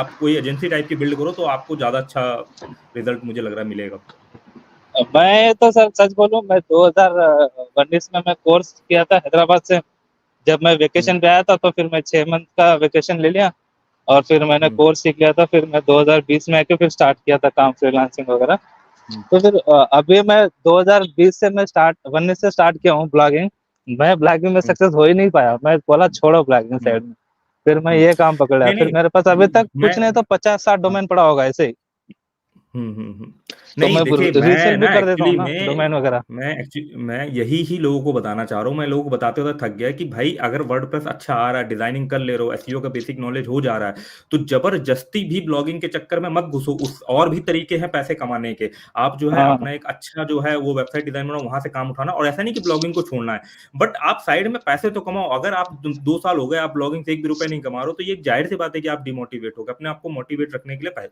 आप कोई agency type की बिल्ड करो तो आपको ज्यादा अच्छा रिजल्ट मुझे लग रहा है मिलेगा। मैं तो सर सच बोलूं, मैं 2019 में मैं कोर्स किया था हैदराबाद से। जब मैं वेकेशन पे आया था तो फिर मैं 6 मंथ का वेकेशन ले लिया और फिर मैंने कोर्स सीख लिया था। फिर मैं 2020 में आके फिर स्टार्ट किया था काम, फ्रीलांसिंग वगैरह। तो फिर अभी मैं 2020 से मैं स्टार्ट 19 से स्टार्ट किया हूँ ब्लॉगिंग। मैं ब्लॉगिंग में सक्सेस हो ही नहीं पाया, मैं बोला छोड़ो ब्लॉगिंग साइड में। फिर मैं ये काम पकड़ लिया, नहीं फिर नहीं मेरे पास अभी तक मैं कुछ नहीं तो 50-60 डोमेन पड़ा होगा ऐसे ही। तो नहीं मैं देखिए, रीसेल मैं भी ना कर देता एक्चुअली हूँ ना डोमेन वगैरह। मैं यही ही लोगों को बताना चाह रहा हूँ। मैं लोगों को बताते हुए थक गया कि भाई अगर वर्डप्रेस अच्छा आ रहा है, डिजाइनिंग कर ले रहे हो, एसईओ का बेसिक नॉलेज हो जा रहा है, तो जबरदस्ती भी ब्लॉगिंग के चक्कर में मत घुसो। उस और भी तरीके हैं पैसे कमाने के। आप जो है हाँ अपना एक अच्छा जो है वो वेबसाइट डिजाइन बनाओ, वहां से काम उठाना। और ऐसा नहीं कि ब्लॉगिंग को छोड़ना है, बट आप साइड में पैसे तो कमाओ। अगर आप 2 साल हो गए आप ब्लॉगिंग से 1 भी रुपए नहीं कमा रहे हो, तो ये जाहिर सी बात है कि आप डिमोटिवेट हो गए। अपने आप को मोटिवेट रखने के लिए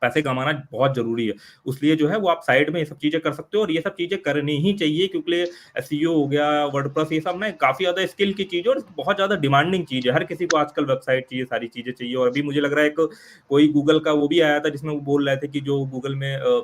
पैसे कमाना बहुत जरूरी है। उसलिए जो है वो आप साइड में ये सब चीजें कर सकते हो, और ये सब चीजें करनी ही चाहिए, क्योंकि एसईओ हो गया, वर्डप्रेस, ये सब ना काफी ज्यादा स्किल की चीज है और बहुत ज्यादा डिमांडिंग चीज है। हर किसी को आजकल वेबसाइट चाहिए, सारी चीजें चाहिए। और अभी मुझे लग रहा है एक कोई गूगल का वो भी आया था जिसमें वो बोल रहे थे कि जो गूगल में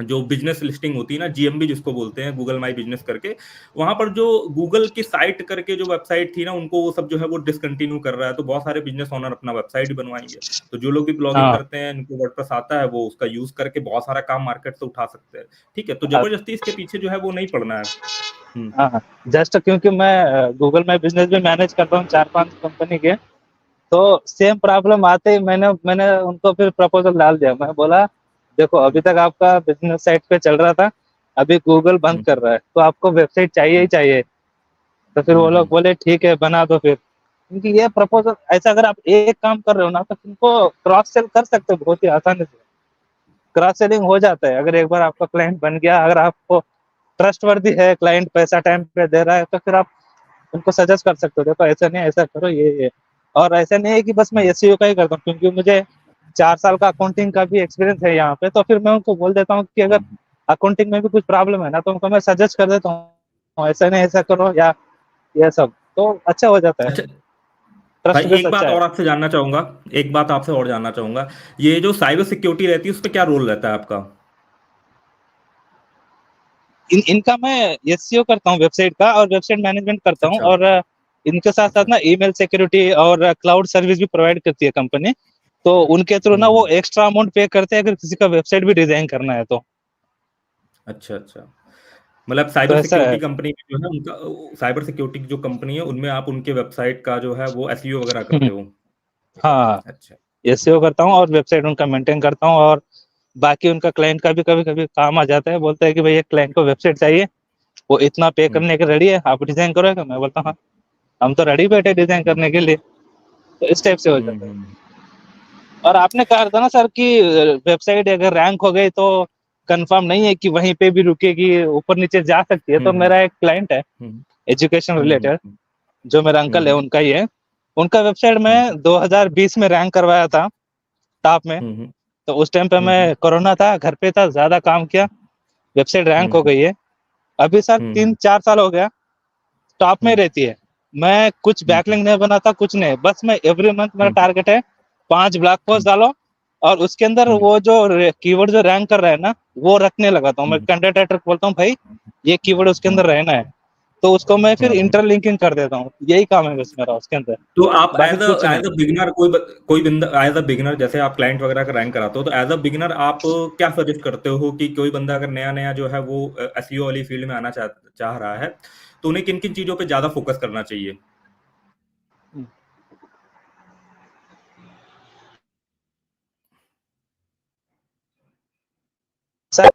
जो बिजनेस लिस्टिंग होती है ना, जीएमबी जिसको बोलते हैं, गूगल माई बिजनेस करके, वहां पर जो गूगल की साइट करके जो वेबसाइट थी ना, उनको वो सब जो है वो डिसकंटिन्यू कर रहा है। तो बहुत सारे बिजनेस ओनर अपना वेबसाइट ही बनवाएंगे। तो जो लोग भी ब्लॉगिंग हाँ करते हैं, इनको वर्डप्रेस आता है, वो उसका यूज करके बहुत सारा काम मार्केट से उठा सकते हैं। ठीक है, तो हाँ जबरदस्ती इसके पीछे जो है वो नहीं पड़ना है। हाँ। जस्ट क्योंकि मैं गूगल में बिजनेस भी मैनेज करता हूँ 4-5 कंपनी के। तो सेम प्रॉब्लम आते ही मैंने मैंने उनको फिर प्रपोजल डाल दिया। मैं बोला देखो अभी तक आपका बिजनेस साइट पे चल रहा था, अभी गूगल बंद हम्म कर रहा है तो आपको वेबसाइट चाहिए ही चाहिए। तो फिर वो लोग हम्म बोले ठीक है बना दो फिर। क्योंकि ये प्रपोजल ऐसा, अगर आप एक काम कर रहे हो ना तो तुमको क्रॉस सेल कर सकते हो बहुत ही आसानी से। क्रॉस सेलिंग हो जाता है अगर एक बार आपका क्लाइंट बन गया। अगर आपको ट्रस्टवर्दी है, क्लाइंट पैसा टाइम पे दे रहा है, तो फिर आप उनको सजेस्ट कर सकते हो देखो ऐसा नहीं ऐसा करो ये। और ऐसा नहीं है कि बस मैं एसईओ का ही करता हूँ, क्योंकि मुझे 4 साल का अकाउंटिंग का भी एक्सपीरियंस है यहाँ पे। तो फिर मैं उनको बोल देता हूँ कि अगर हम्म। अकाउंटिंग में भी कुछ प्रॉब्लम है ना तो उनको मैं सजेस्ट कर देता हूँ ऐसा नहीं ऐसा करो या ये सब। तो अच्छा हो जाता है, अच्छा भाई, ट्रस्ट बेस एक अच्छा बात है। और आपसे जानना चाहूंगा। एक बात आपसे और जानना चाहूंगा, ये जो साइबर सिक्योरिटी रहती है उस पर क्या रोल रहता है आपका? इनका मैं एसईओ करता हूँ वेबसाइट का, और वेबसाइट मैनेजमेंट करता हूँ। अच्छा और इनके साथ साथ अच्छा। ना ईमेल सिक्योरिटी और क्लाउड सर्विस भी प्रोवाइड करती है कंपनी। तो उनके थ्रू ना वो हम्म। एक्स्ट्रा अमाउंट पे करते हैं अगर किसी का वेबसाइट भी डिजाइन करना है तो। अच्छा अच्छा। मतलब तो साइबर ऐसा है। सिक्योरिटी कंपनी में जो है उनका, साइबर सिक्योरिटी की जो कंपनी है उनमें आप उनके वेबसाइट का जो है वो एसईओ वगैरह करते हो? हाँ, अच्छा। एसईओ करता हूँ और वेबसाइट उनका मेंटेन करता हूँ। और बाकी उनका क्लाइंट का भी कभी कभी काम आ जाता है, बोलता है कि भाई एक क्लाइंट को वेबसाइट चाहिए, वो इतना पे हम्म करने के रेडी है, आप डिजाइन करोगे? मैं बोलता हूँ हाँ, हम तो रेडी बैठे डिजाइन हम्म करने के लिए। तो इस टाइप से हो हम्म जाता है। हम्म और आपने कहा था ना सर कि वेबसाइट अगर रैंक हो गई तो कंफर्म नहीं है कि वहीं पे भी रुकेगी, ऊपर नीचे जा सकती है। तो हम्म मेरा एक क्लाइंट है हम्म एजुकेशन हम्म रिलेटेड, जो मेरा अंकल है हम्म उनका ही है। उनका वेबसाइट हम्म में 2020 में रैंक करवाया था टॉप में। हम्म तो उस टाइम पे हम्म मैं कोरोना था, घर पे था, ज्यादा काम किया, वेबसाइट रैंक हो हम्म गई है। अभी सर हम्म 3-4 साल हो गया टॉप में हम्म रहती है। मैं कुछ हम्म बैकलिंक नहीं बनाता, कुछ नहीं, बस मैं एवरी मंथ मेरा हम्म टारगेट है 5 ब्लॉग पोस्ट हम्म डालो। और उसके अंदर हम्म वो जो कीवर्ड जो रैंक कर रहा है ना वो रखने लगाता हूँ। मैं हम्म कंटेंट राइटर को बोलता हूँ भाई ये कीवर्ड उसके अंदर रहना है, तो उसको मैं फिर हम्म। इंटरलिंकिंग कर देता हूँ। यही काम है बस मेरा उसके अंदर, तो आप बाकी एज कुछ नहीं। अ बिगिनर कोई बंदा एज अ बिगिनर, जैसे आप क्लाइंट वगैरह का रैंक कराते हो, तो एज अ बिगिनर आप क्या सजेस्ट करते हो कि कोई बंदा अगर नया नया जो है वो एसईओ वाली फील्ड में आना चाह रहा है, तो उन्हें किन किन चीजों पे ज्यादा फोकस करना चाहिए? सर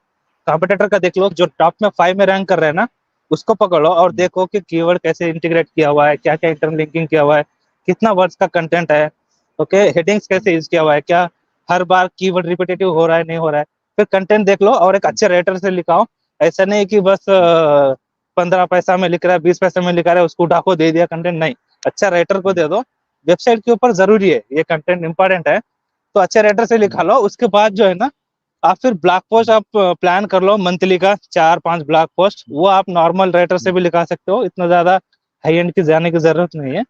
कॉम्पिटिटर का देख लो, जो टॉप में 5 में रैंक कर रहे हैं ना उसको पकड़ो और हम्म देखो कि कीवर्ड कैसे इंटीग्रेट किया हुआ है, क्या क्या इंटरलिंकिंग किया हुआ है, कितना वर्ड्स का कंटेंट है, ओके, हेडिंग्स कैसे यूज किया हुआ है, क्या हर बार कीवर्ड रिपीटेटिव हो रहा है नहीं हो रहा है। फिर कंटेंट देख लो और एक अच्छे राइटर से लिखाओ। ऐसा नहीं कि बस 15 पैसा में लिख रहा है, 20 पैसा में लिख रहा है, उसको उठा को दे दिया कंटेंट, नहीं, अच्छा राइटर को हम्म दे दो। वेबसाइट के ऊपर जरूरी है ये कंटेंट, इंपॉर्टेंट है। तो अच्छे राइटर से लिखा लो, उसके बाद जो है ना आप फिर ब्लॉग पोस्ट आप प्लान कर लो मंथली का 4-5 ब्लॉग पोस्ट। वो आप नॉर्मल राइटर से भी लिखा सकते हो, इतना ज्यादा हाई एंड की जाने की जरूरत नहीं है।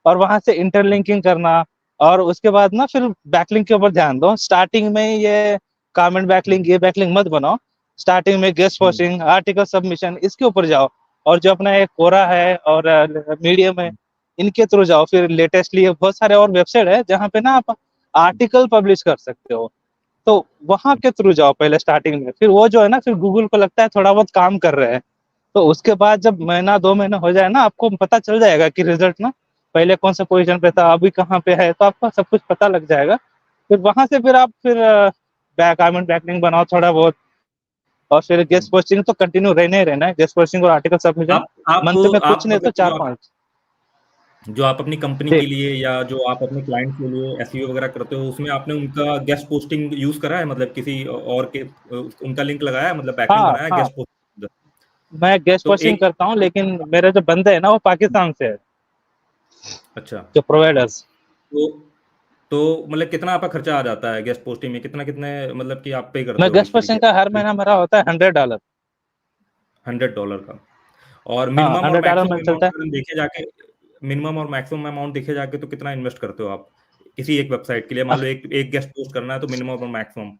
और वहां से इंटरलिंकिंग करना, और उसके बाद ना फिर बैकलिंक के ऊपर ध्यान दो। स्टार्टिंग में ये कमेंट बैकलिंक, ये बैकलिंक मत बनाओ। स्टार्टिंग में गेस्ट पोस्टिंग, आर्टिकल सबमिशन, इसके ऊपर जाओ। और जो अपना एक कोरा है और मीडियम है, इनके थ्रू जाओ। फिर लेटेस्टली बहुत सारे और वेबसाइट है जहाँ पे ना आप आर्टिकल पब्लिश कर सकते हो, तो वहां के थ्रू जाओ पहले स्टार्टिंग में। फिर वो जो है ना, फिर गूगल को लगता है थोड़ा बहुत काम कर रहे हैं, तो उसके बाद जब महीना 2 महीना हो जाए ना, आपको पता चल जाएगा कि रिजल्ट ना पहले कौन सा पोजीशन पे था, अभी कहाँ पे है, तो आपको सब कुछ पता लग जाएगा। फिर वहां से फिर आप फिर बैकलिंक बैकलिंक बनाओ थोड़ा बहुत। और फिर गेस्ट पोस्टिंग तो कंटिन्यू रहना ही रहना है, गेस्ट पोस्टिंग और आर्टिकल सबमिशन मंथ में कुछ आप नहीं तो मतलब 4-5। जो आप अपनी कंपनी के ठीक। लिए या जो आप अपने क्लाइंट के लिए एसईओ वगैरह करते हो, उसमें आपने उनका गेस्ट पोस्टिंग यूज करा है, मतलब किसी और के उनका लिंक लगाया है, मतलब बैकलिंक हाँ बनाया है हाँ, गेस्ट पोस्टिंग? मैं गेस्ट तो पोस्टिंग एक करता हूँ, लेकिन मेरे जो बंदे हैं ना वो पाकिस्तान से है, अच्छा, जो प्रोवाइडर्स। तो तो मतलब कितना आपका खर्चा आ जाता है गेस्ट पोस्टिंग में, कितना कितने मतलब कि आप पे करते मैं हो गेस्ट इस तरीके पोस्टिंग का हर से? महीना मेरा होता है $100। $100 का। और हाँ, मिनिमम और $100 मैक्सिमम में अमाउंट चलता है। अगर देखे जाके, मिनिमम और मैक्सिमम अमाउंट देखे जाके तो कितना इन्वेस्ट करते हो आप किसी एक वेबसाइट के लिए? मान लो एक एक गेस्ट पोस्ट करना है तो मिनिमम और मैक्सिमम।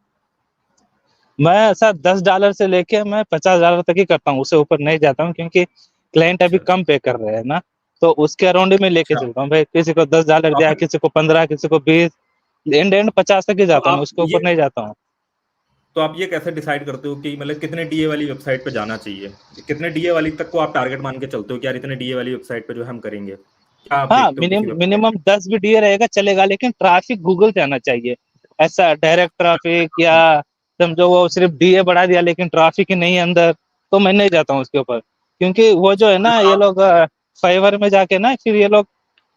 मैं सर $10 से लेके मैं $50 तक ही करता हूँ, उससे ऊपर नहीं जाता हूँ, क्योंकि क्लाइंट अभी अच्छा कम पे कर रहे हैं ना, तो उसके अराउंड ही मैं लेके अच्छा। चलता हूँ भाई। किसी को $10 तो दिया, आप किसी को 15, किसी को 20, एंड एंड 50 तक ही तो जाता हूँ, आप उसके ऊपर ये नहीं जाता हूँ। तो आप ये कैसे डिसाइड करते हो कि मतलब कितने डीए वाली वेबसाइट पे जाना चाहिए? कितने डीए वाली तक को आप टारगेट मान के चलते हो कि यार इतने डीए वाली वेबसाइट पे जो है हम करेंगे? क्या आप हाँ, देखते हो किसी वेबसाइट? मिनिमम 10 भी डीए रहेगा चलेगा, लेकिन ट्रैफिक गूगल पे आना चाहिए। ऐसा डायरेक्ट ट्रैफिक, या समझो वो सिर्फ डीए बढ़ा दिया लेकिन ट्रैफिक ही नहीं है अंदर, तो मैं नहीं जाता हूँ उसके ऊपर। क्योंकि वो जो है ना, मतलब ये आप लोग फाइवर में जाके ना फिर ये लोग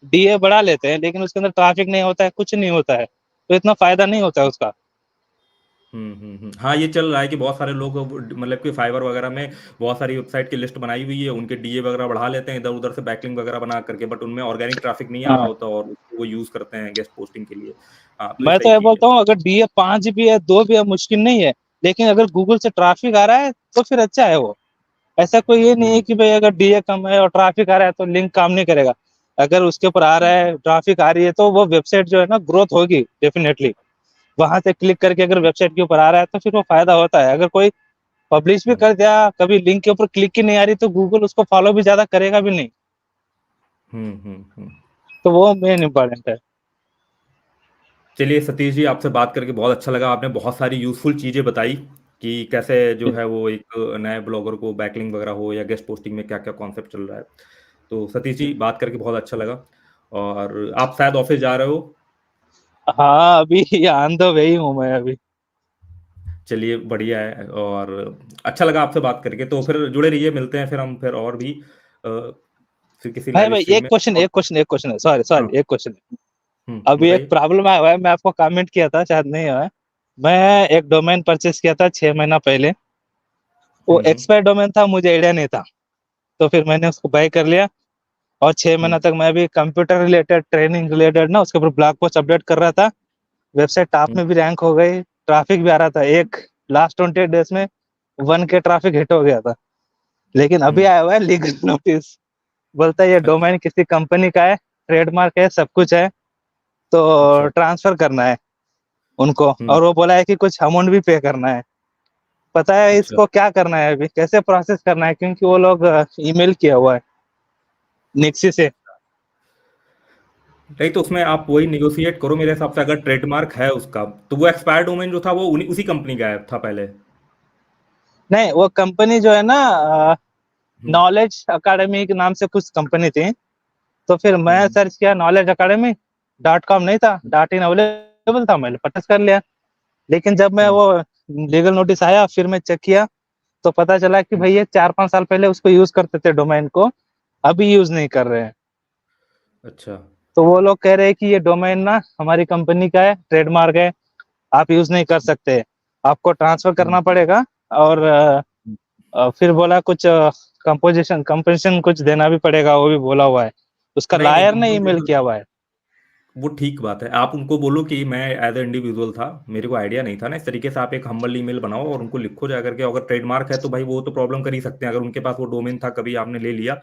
डीए बढ़ा लेते हैं, लेकिन उसके अंदर ट्रैफिक नहीं होता है, कुछ नहीं होता है, तो इतना फायदा नहीं होता है उसका। हाँ, ये चल रहा है कि बहुत सारे लोग मतलब कि फाइवर वगैरह में बहुत सारी वेबसाइट की लिस्ट बनाई हुई है, उनके डीए वगैरह बढ़ा लेते हैं इधर उधर से बैकलिंक वगैरह बना करके, बट उनमें ऑर्गेनिक ट्रैफिक नहीं आ रहा हाँ, होता और उसको वो यूज करते हैं गेस्ट पोस्टिंग के लिए। हाँ, तो ये मैं तो सही ये चीज है। बोलता हूँ, अगर डीए 5 भी है, 2 भी है, मुश्किल नहीं है, लेकिन अगर गूगल से ट्रैफिक आ रहा है तो फिर अच्छा है वो। ऐसा कोई ये नहीं है हम्म कि भाई अगर डीए कम है और ट्रैफिक आ रहा है तो लिंक काम नहीं करेगा। अगर उसके ऊपर आ रहा है, ट्रैफिक आ रही है, तो वो वेबसाइट जो है ना ग्रोथ होगी डेफिनेटली। वहां से क्लिक करके अगर वेबसाइट के ऊपर आ रहा है तो फिर वो फायदा होता है। अगर कोई पब्लिश भी हम्म कर दिया, कभी लिंक के ऊपर क्लिक ही नहीं आ रही, तो गूगल उसको फॉलो भी ज्यादा करेगा भी नहीं। हम्म। तो वो मेन इंपॉर्टेंट है। चलिए सतीश जी, आपसे बात करके बहुत अच्छा लगा। आपने बहुत सारी यूजफुल चीज़ें बताई कि कैसे जो है वो एक नए ब्लॉगर को बैकलिंक वगैरह हो या गेस्ट पोस्टिंग में क्या क्या कॉन्सेप्ट चल रहा है। तो सतीश जी, बात करके बहुत अच्छा लगा। और आप शायद ऑफिस जा रहे हो? हाँ, अभी ऑन द वे ही हूँ मैं अभी। चलिए बढ़िया है, और अच्छा लगा आपसे बात करके। तो फिर जुड़े रहिए, मिलते हैं फिर हम फिर और भी फिर किसी भाई नए भाई, स्ट्रीम एक में। क्वेश्चन एक क्वेश्चन एक क्वेश्चन है, सॉरी हाँ। सॉरी, एक क्वेश्चन है। अभी एक बताइए। प्रॉब्लम आया हुआ है, मैं आपको कमेंट किया था, शायद नहीं हुआ है। मैं एक डोमेन परचेस किया था 6 महीना पहले। वो हम्म एक्सपायर डोमेन था, मुझे आइडिया नहीं था, तो फिर मैंने उसको बाय कर लिया। और 6 महीना हम्म तक मैं भी कंप्यूटर रिलेटेड, ट्रेनिंग रिलेटेड ना उसके ऊपर ब्लॉग पोस्ट अपडेट कर रहा था। वेबसाइट टॉप हम्म में भी रैंक हो गई, ट्रैफिक भी आ रहा था। एक लास्ट 28 डेज में 1K ट्रैफिक हिट हो गया था। लेकिन अभी हम्म। आया हुआ है लीगल नोटिस, बोलता है ये अच्छा डोमेन किसी कंपनी का है, ट्रेडमार्क है, सब कुछ है, तो अच्छा। ट्रांसफर करना है उनको। हम्म और वो बोला है कि कुछ अमाउंट भी पे करना है। पता है अच्छा। इसको क्या करना है, अभी कैसे प्रोसेस करना है, क्योंकि वो लोग ईमेल किया हुआ है निक्सी से। नहीं, तो उसमें आप वही निगोशिएट करो मेरे हिसाब से। अगर ट्रेडमार्क है उसका, तो वो एक्सपायर डोमेन जो था वो उसी कंपनी का था पहले। नहीं, वो कंपनी जो है ना, हम्म नॉलेज अकाडमी के नाम से कुछ कंपनी थी। तो फिर मैं हम्म सर्च किया, नॉलेज अकाडमी .com नहीं था, .in अवेलेबल था, मैंने परचेस कर लिया। लेकिन जब मैं हम्म वो लीगल नोटिस आया, फिर मैं चेक किया, तो पता चला कि हम्म। भाई ये 4-5 साल पहले उसको यूज करते थे डोमेन को, अभी यूज नहीं कर रहे हैं। अच्छा। तो वो लोग कह रहे हैं कि ये डोमेन ना हमारी कंपनी का है, ट्रेडमार्क है, आप यूज नहीं कर सकते, आपको ट्रांसफर हम्म करना पड़ेगा। और फिर बोला कुछ कंपोजिशन कंपोजिशन कुछ देना भी पड़ेगा, वो भी बोला हुआ है। उसका नहीं नहीं, लायर ने ईमेल कंपोजिशन किया हुआ है। वो ठीक बात है। आप उनको बोलो कि मैं एज ए इंडिविजुअल था, मेरे को आइडिया नहीं था ना इस तरीके से। आप एक हम्बल ईमेल बनाओ और उनको लिखो जा करके। अगर ट्रेडमार्क है तो भाई वो तो प्रॉब्लम कर ही सकते हैं, अगर उनके पास वो डोमेन था कभी आपने ले लिया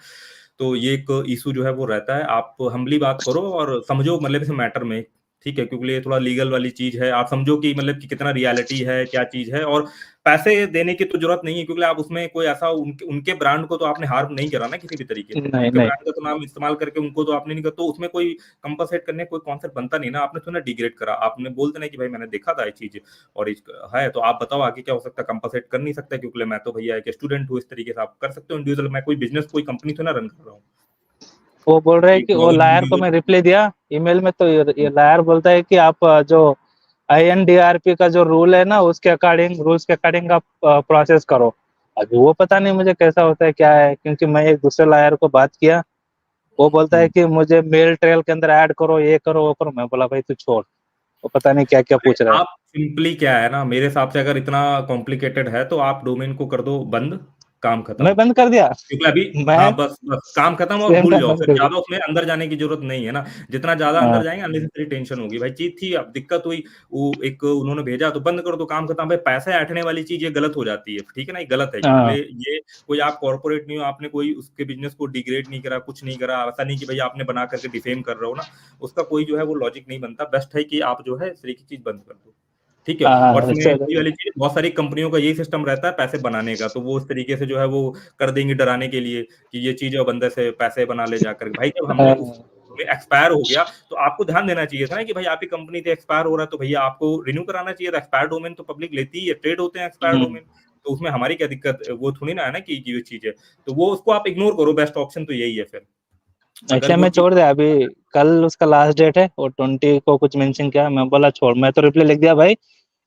तो ये एक इशू जो है वो रहता है। आप हम्बली बात करो और समझो मतलब इस मैटर में ठीक है, क्योंकि ये थोड़ा लीगल वाली चीज है, आप समझो कि मतलब कि कितना रियलिटी है, क्या चीज है, और पैसे देने की तो जरूरत नहीं है, क्योंकि आप उसमें कोई ऐसा उनके ब्रांड को तो आपने हार्म नहीं करा ना किसी भी तरीके से, नहीं उनके नहीं। ब्रांड का तो नाम इस्तेमाल करके उनको तो आपने नहीं करा, तो उसमें कोई कंपनसेट करने कोई कॉन्सेप्ट बनता नहीं ना, आपने तो ना डिग्रेड करा, आपने बोल देना कि भाई मैंने देखा था ये चीज और है, तो आप बताओ आगे क्या हो सकता है, कंपनसेट कर नहीं सकता, क्योंकि मैं तो भैया एक स्टूडेंट हूँ, इस तरीके से आप कर सकते हो इंडिविजुअल, मैं कोई बिजनेस कोई कंपनी तो ना रन कर रहा हूँ। वो बोल रहे हैं कि वो अगर लायर को individual- मैं रिप्लाई दिया ईमेल में, तो ये लायर बोलता है कि आप जो INDRP का जो रूल है ना, उसके अकॉर्डिंग, रूल्स के अकॉर्डिंग आप प्रोसेस करो। अभी वो पता नहीं मुझे कैसा होता है क्या है, क्योंकि मैं एक दूसरे लायर को बात किया, वो बोलता है कि मुझे मेल ट्रेल के अंदर ऐड करो, ये करो वो करो। मैं बोला भाई तू छोड़, वो पता नहीं क्या क्या अरे पूछ रहा है। आप सिंपली क्या है ना, मेरे हिसाब से अगर इतना कॉम्प्लिकेटेड है तो आप डोमेन को कर दो बंद, काम खत्म। मैं बंद कर दिया। क्योंकि अभी, हाँ मैं बस बस काम खत्म और सेम भूल टाइम जाओ, बंद फिर कर दिया। ज्यादा उसमें अंदर जाने की जरूरत नहीं है ना, जितना ज्यादा अंदर हाँ जाएंगे अननेसेसरी टेंशन होगी, भाई चीज थी अब दिक्कत हुई, वो एक उन्होंने भेजा तो बंद कर दो, काम खत्म। भाई पैसे ऐंठने वाली चीज ये गलत हो जाती है, ठीक है ना, ये गलत है, क्योंकि हाँ ये कोई आप कॉर्पोरेट नहीं हो, आपने कोई उसके बिजनेस को डिग्रेड नहीं करा, कुछ नहीं करा, ऐसा नहीं कि भाई आपने बना करके डिफेम कर रहे हो ना, उसका कोई जो है वो लॉजिक नहीं बनता, बेस्ट है कि आप जो है इस तरीके की चीज बंद कर दो, ठीक है। और हाँ इसमें सर। वही वाली चीज, बहुत सारी कंपनियों का यही सिस्टम रहता है पैसे बनाने का, तो वो इस तरीके से जो है वो कर देंगे डराने के लिए कि ये चीज है, बंदे से पैसे बना ले जाकर। भाई जब हमने उस हाँ एक्सपायर हो गया तो आपको ध्यान देना चाहिए था ना कि भाई आपकी कंपनी से एक्सपायर हो रहा है, तो भैया आपको रिन्यू कराना चाहिए था। एक्सपायर डोमेन तो पब्लिक लेती ही है, ट्रेड होते हैं एक्सपायर हम्म। डोमेन, तो उसमें हमारी क्या दिक्कत, वो थोड़ी ना है ना कि ये चीज है, तो वो उसको आप इग्नोर करो, बेस्ट ऑप्शन तो यही है फिर, अगर इसलिए वो मैं चीज। छोड़ दिया अभी। कल उसका लास्ट डेट है और 20 को कुछ मेंशन किया, मैं बोला छोड़। मैं तो रिप्लाई लिख दिया भाई,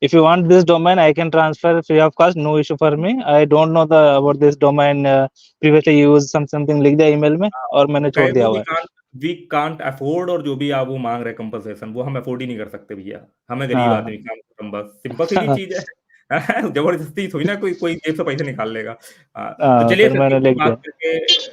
if you want this domain I can transfer free of cost, no issue for me, I don't know the about this domain, previously use something लिख दिया ईमेल में, और मैंने छोड़ दिया वो हुआ है। वी कांट अफोर्ड, और जो भी आप वो मांग रहे कंपनसेशन वो हम अफोर्ड ही नहीं कर सकते भैया, हमें गरीब हाँ आदमी, काम खत्म, बस सिंपल सीधी चीज है। जबरदस्ती थोड़ी ना कोई कोई जेब से पैसे निकाल लेगा। तो हाँ चलिए फिर सर, मैंने लिख बात दिया। करके